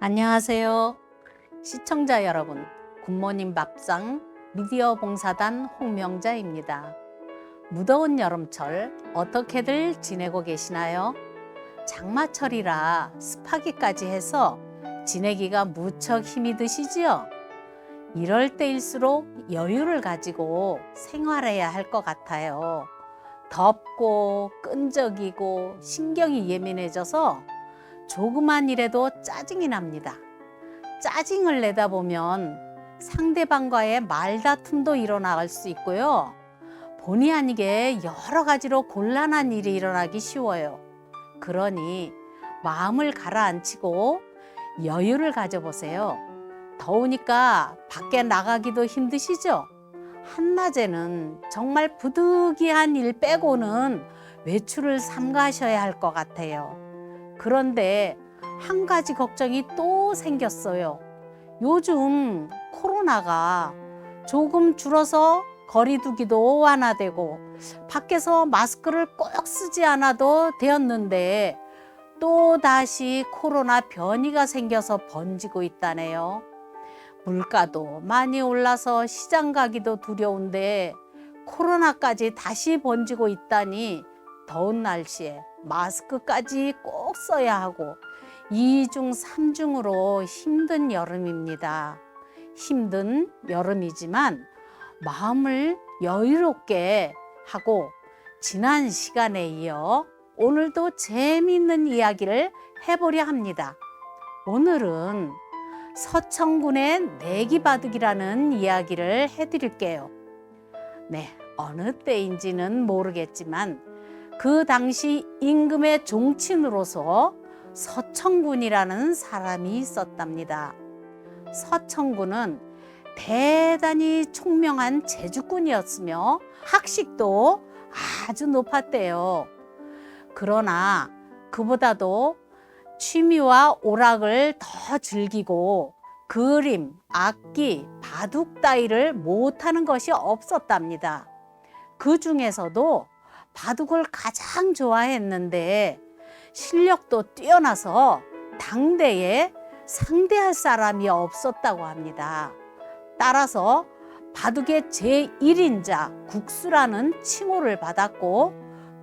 안녕하세요. 시청자 여러분, 굿모닝 밥상 미디어 봉사단 홍명자입니다. 무더운 여름철 어떻게들 지내고 계시나요? 장마철이라 습하기까지 해서 지내기가 무척 힘이 드시지요? 이럴 때일수록 여유를 가지고 생활해야 할 것 같아요. 덥고 끈적이고 신경이 예민해져서 조그만 일에도 짜증이 납니다. 짜증을 내다 보면 상대방과의 말다툼도 일어날 수 있고요. 본의 아니게 여러 가지로 곤란한 일이 일어나기 쉬워요. 그러니 마음을 가라앉히고 여유를 가져보세요. 더우니까 밖에 나가기도 힘드시죠? 한낮에는 정말 부득이한 일 빼고는 외출을 삼가셔야 할 것 같아요. 그런데 한 가지 걱정이 또 생겼어요. 요즘 코로나가 조금 줄어서 거리두기도 완화되고 밖에서 마스크를 꼭 쓰지 않아도 되었는데 또 다시 코로나 변이가 생겨서 번지고 있다네요. 물가도 많이 올라서 시장 가기도 두려운데 코로나까지 다시 번지고 있다니 더운 날씨에 마스크까지 꼭 써야 하고 2중 3중으로 힘든 여름입니다. 힘든 여름이지만 마음을 여유롭게 하고 지난 시간에 이어 오늘도 재미있는 이야기를 해보려 합니다. 오늘은 서천군의 내기바둑이라는 이야기를 해드릴게요. 네, 어느 때인지는 모르겠지만 그 당시 임금의 종친으로서 서천군이라는 사람이 있었답니다. 서천군은 대단히 총명한 제주꾼이었으며 학식도 아주 높았대요. 그러나 그보다도 취미와 오락을 더 즐기고 그림, 악기, 바둑 따위를 못하는 것이 없었답니다. 그 중에서도 바둑을 가장 좋아했는데 실력도 뛰어나서 당대에 상대할 사람이 없었다고 합니다. 따라서 바둑의 제1인자 국수라는 칭호를 받았고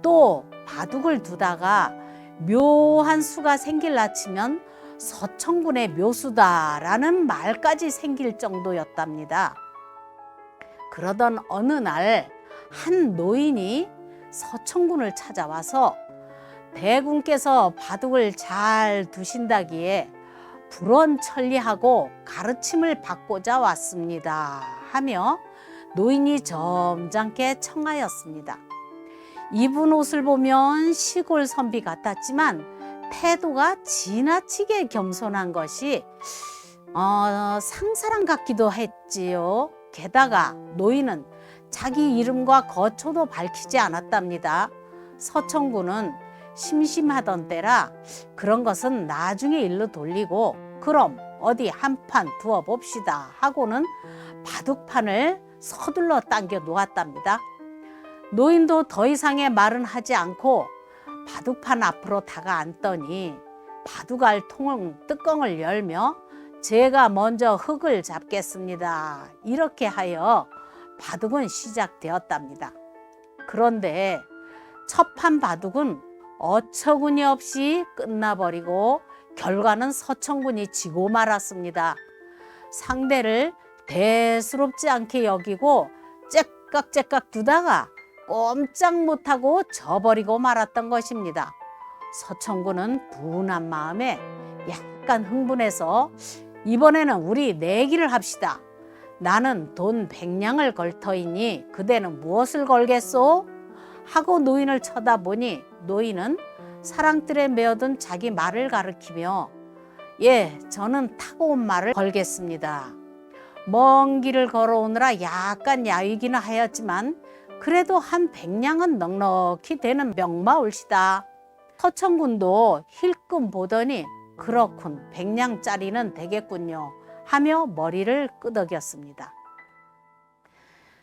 또 바둑을 두다가 묘한 수가 생길라 치면 서천군의 묘수다라는 말까지 생길 정도였답니다. 그러던 어느 날 한 노인이 서천군을 찾아와서 대군께서 바둑을 잘 두신다기에 불원천리하고 가르침을 받고자 왔습니다 하며 노인이 점잖게 청하였습니다. 입은 옷을 보면 시골 선비 같았지만 태도가 지나치게 겸손한 것이 상사랑 같기도 했지요. 게다가 노인은 자기 이름과 거처도 밝히지 않았답니다. 서천군은 심심하던 때라 그런 것은 나중에 일로 돌리고 그럼 어디 한판 두어 봅시다 하고는 바둑판을 서둘러 당겨 놓았답니다. 노인도 더 이상의 말은 하지 않고 바둑판 앞으로 다가앉더니 바둑알 뚜껑을 열며 제가 먼저 흙을 잡겠습니다. 이렇게 하여 바둑은 시작되었답니다. 그런데 첫 판 바둑은 어처구니 없이 끝나버리고 결과는 서천군이 지고 말았습니다. 상대를 대수롭지 않게 여기고 째깍째깍 두다가 꼼짝 못하고 져버리고 말았던 것입니다. 서천군은 분한 마음에 약간 흥분해서 이번에는 우리 내기를 합시다. 나는 돈 100냥을 걸 터이니 그대는 무엇을 걸겠소? 하고 노인을 쳐다보니 노인은 사랑들에 메어든 자기 말을 가리키며 예, 저는 타고 온 말을 걸겠습니다. 먼 길을 걸어오느라 약간 야위기는 하였지만 그래도 한 100냥은 넉넉히 되는 명마올시다. 서천군도 힐끔 보더니 그렇군 100냥짜리는 되겠군요 하며 머리를 끄덕였습니다.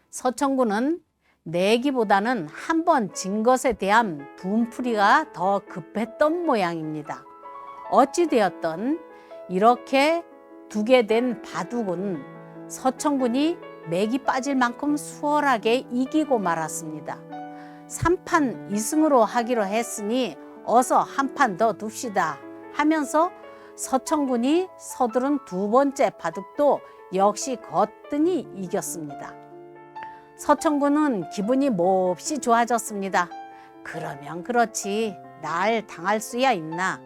서천군은 내기보다는 한 번 진 것에 대한 분풀이가 더 급했던 모양입니다. 어찌되었던 이렇게 두게 된 바둑은 서천군이 맥이 빠질 만큼 수월하게 이기고 말았습니다. 3판 2승으로 하기로 했으니 어서 한 판 더 둡시다 하면서 서천군이 서두른 두 번째 바둑도 역시 거뜬히 이겼습니다. 서천군은 기분이 몹시 좋아졌습니다. 그러면 그렇지 날 당할 수야 있나.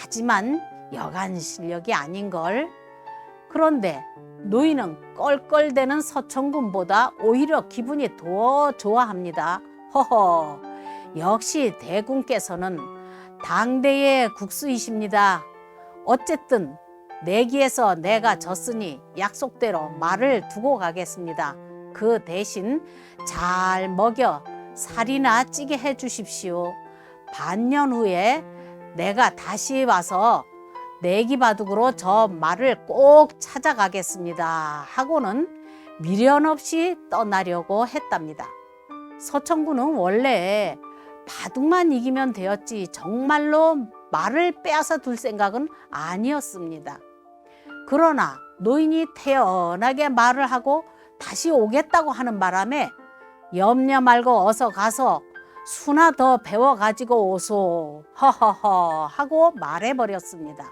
하지만 여간 실력이 아닌걸. 그런데 노인은 껄껄대는 서천군보다 오히려 기분이 더 좋아합니다. 허허, 역시 대군께서는 당대의 국수이십니다. 어쨌든 내기에서 내가 졌으니 약속대로 말을 두고 가겠습니다. 그 대신 잘 먹여 살이나 찌게 해 주십시오. 반년 후에 내가 다시 와서 내기 바둑으로 저 말을 꼭 찾아가겠습니다 하고는 미련 없이 떠나려고 했답니다. 서천군은 원래 바둑만 이기면 되었지 정말로 말을 빼앗아 둘 생각은 아니었습니다. 그러나 노인이 태연하게 말을 하고 다시 오겠다고 하는 바람에 염려 말고 어서 가서 수나 더 배워가지고 오소 허허허 하고 말해버렸습니다.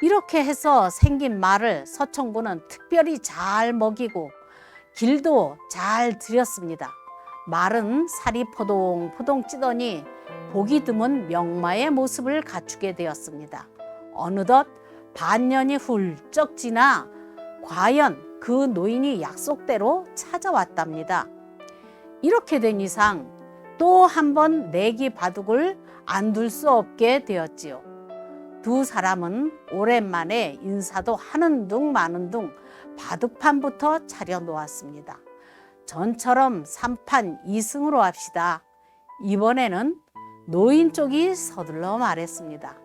이렇게 해서 생긴 말을 서천군은 특별히 잘 먹이고 길도 잘 들였습니다. 말은 살이 포동포동 찌더니 보기 드문 명마의 모습을 갖추게 되었습니다. 어느덧 반년이 훌쩍 지나 과연 그 노인이 약속대로 찾아왔답니다. 이렇게 된 이상 또 한 번 내기 바둑을 안 둘 수 없게 되었지요. 두 사람은 오랜만에 인사도 하는 둥 마는 둥 바둑판부터 차려놓았습니다. 전처럼 3판 2승으로 합시다. 이번에는 노인 쪽이 서둘러 말했습니다.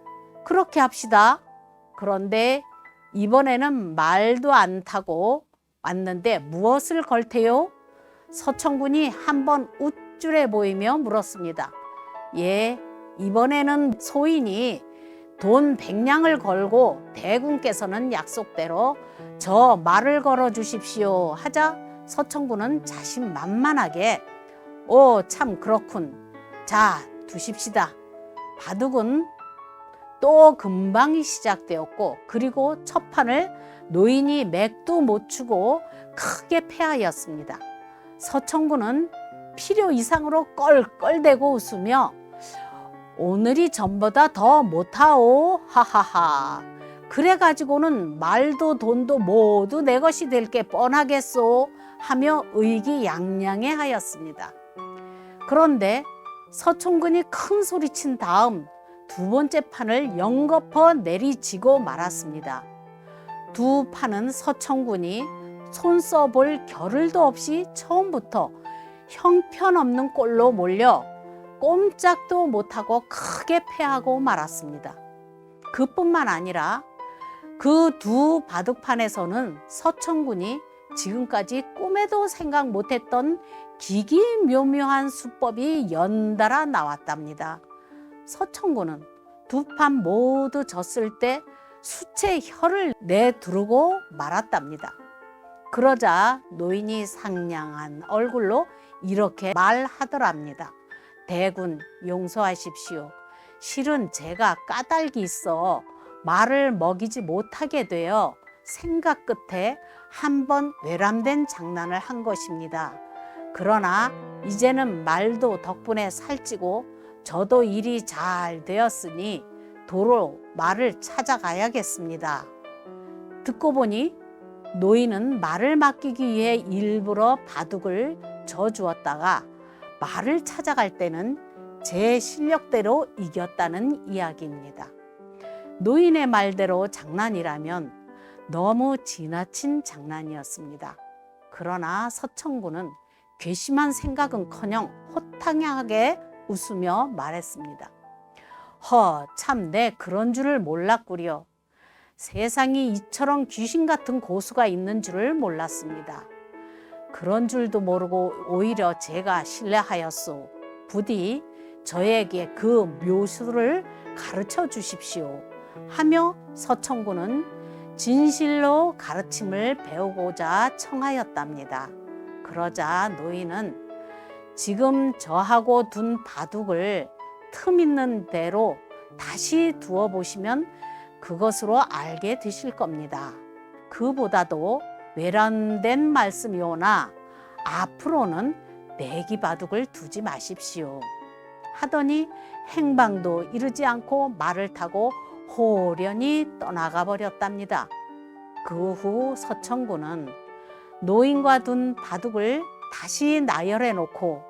그렇게 합시다. 그런데 이번에는 말도 안 타고 왔는데 무엇을 걸테요? 서천군이 한번 우쭐해 보이며 물었습니다. 예, 이번에는 소인이 돈 100냥을 걸고 대군께서는 약속대로 저 말을 걸어 주십시오 하자 서천군은 자신만만하게 참 그렇군. 자, 두십시다. 바둑은 또 금방 시작되었고 그리고 첫 판을 노인이 맥도 못 추고 크게 패하였습니다. 서천군은 필요 이상으로 껄껄대고 웃으며 오늘이 전보다 더 못하오 하하하. 그래가지고는 말도 돈도 모두 내 것이 될 게 뻔하겠소 하며 의기양양해 하였습니다. 그런데 서천군이 큰 소리친 다음 두 번째 판을 연거퍼 내리치고 말았습니다. 두 판은 서천군이 손 써볼 겨를도 없이 처음부터 형편없는 꼴로 몰려 꼼짝도 못하고 크게 패하고 말았습니다. 그뿐만 아니라 그 두 바둑판에서는 서천군이 지금까지 꿈에도 생각 못했던 기기묘묘한 수법이 연달아 나왔답니다. 서천군은 두 판 모두 졌을 때 수채 혀를 내두르고 말았답니다. 그러자 노인이 상냥한 얼굴로 이렇게 말하더랍니다. 대군 용서하십시오. 실은 제가 까닭이 있어 말을 먹이지 못하게 되어 생각 끝에 한번 외람된 장난을 한 것입니다. 그러나 이제는 말도 덕분에 살찌고 저도 일이 잘 되었으니 도로 말을 찾아가야겠습니다. 듣고 보니 노인은 말을 맡기기 위해 일부러 바둑을 져주었다가 말을 찾아갈 때는 제 실력대로 이겼다는 이야기입니다. 노인의 말대로 장난이라면 너무 지나친 장난이었습니다. 그러나 서천군은 괘씸한 생각은커녕 호탕하게 웃으며 말했습니다. 참 내 그런 줄을 몰랐구려. 세상이 이처럼 귀신 같은 고수가 있는 줄을 몰랐습니다. 그런 줄도 모르고 오히려 제가 신뢰하였소. 부디 저에게 그 묘수를 가르쳐 주십시오. 하며 서천군은 진실로 가르침을 배우고자 청하였답니다. 그러자 노인은 지금 저하고 둔 바둑을 틈 있는 대로 다시 두어 보시면 그것으로 알게 되실 겁니다. 그보다도 외람된 말씀이오나 앞으로는 내기 바둑을 두지 마십시오. 하더니 행방도 이르지 않고 말을 타고 호련히 떠나가 버렸답니다. 그 후 서천군은 노인과 둔 바둑을 다시 나열해 놓고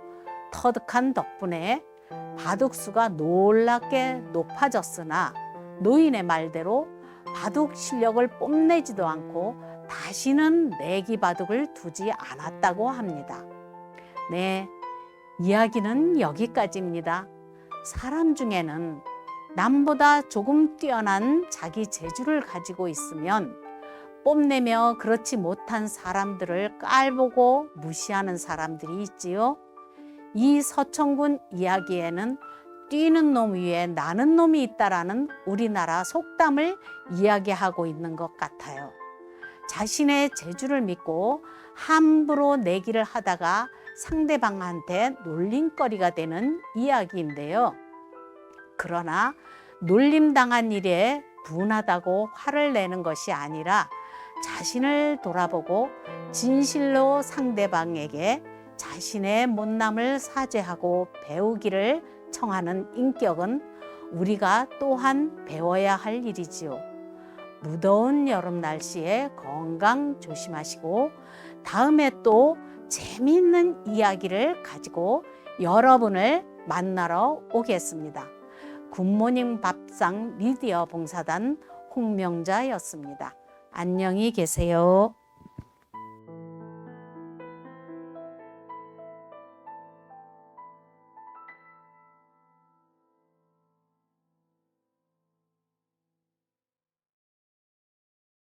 터득한 덕분에 바둑수가 놀랍게 높아졌으나 노인의 말대로 바둑 실력을 뽐내지도 않고 다시는 내기 바둑을 두지 않았다고 합니다. 네, 이야기는 여기까지입니다. 사람 중에는 남보다 조금 뛰어난 자기 재주를 가지고 있으면 뽐내며 그렇지 못한 사람들을 깔보고 무시하는 사람들이 있지요. 이 서천군 이야기에는 뛰는 놈 위에 나는 놈이 있다라는 우리나라 속담을 이야기하고 있는 것 같아요. 자신의 재주를 믿고 함부로 내기를 하다가 상대방한테 놀림거리가 되는 이야기인데요. 그러나 놀림당한 일에 분하다고 화를 내는 것이 아니라 자신을 돌아보고 진실로 상대방에게 자신의 못남을 사죄하고 배우기를 청하는 인격은 우리가 또한 배워야 할 일이지요. 무더운 여름 날씨에 건강 조심하시고 다음에 또 재미있는 이야기를 가지고 여러분을 만나러 오겠습니다. 굿모닝 밥상 미디어 봉사단 홍명자였습니다. 안녕히 계세요.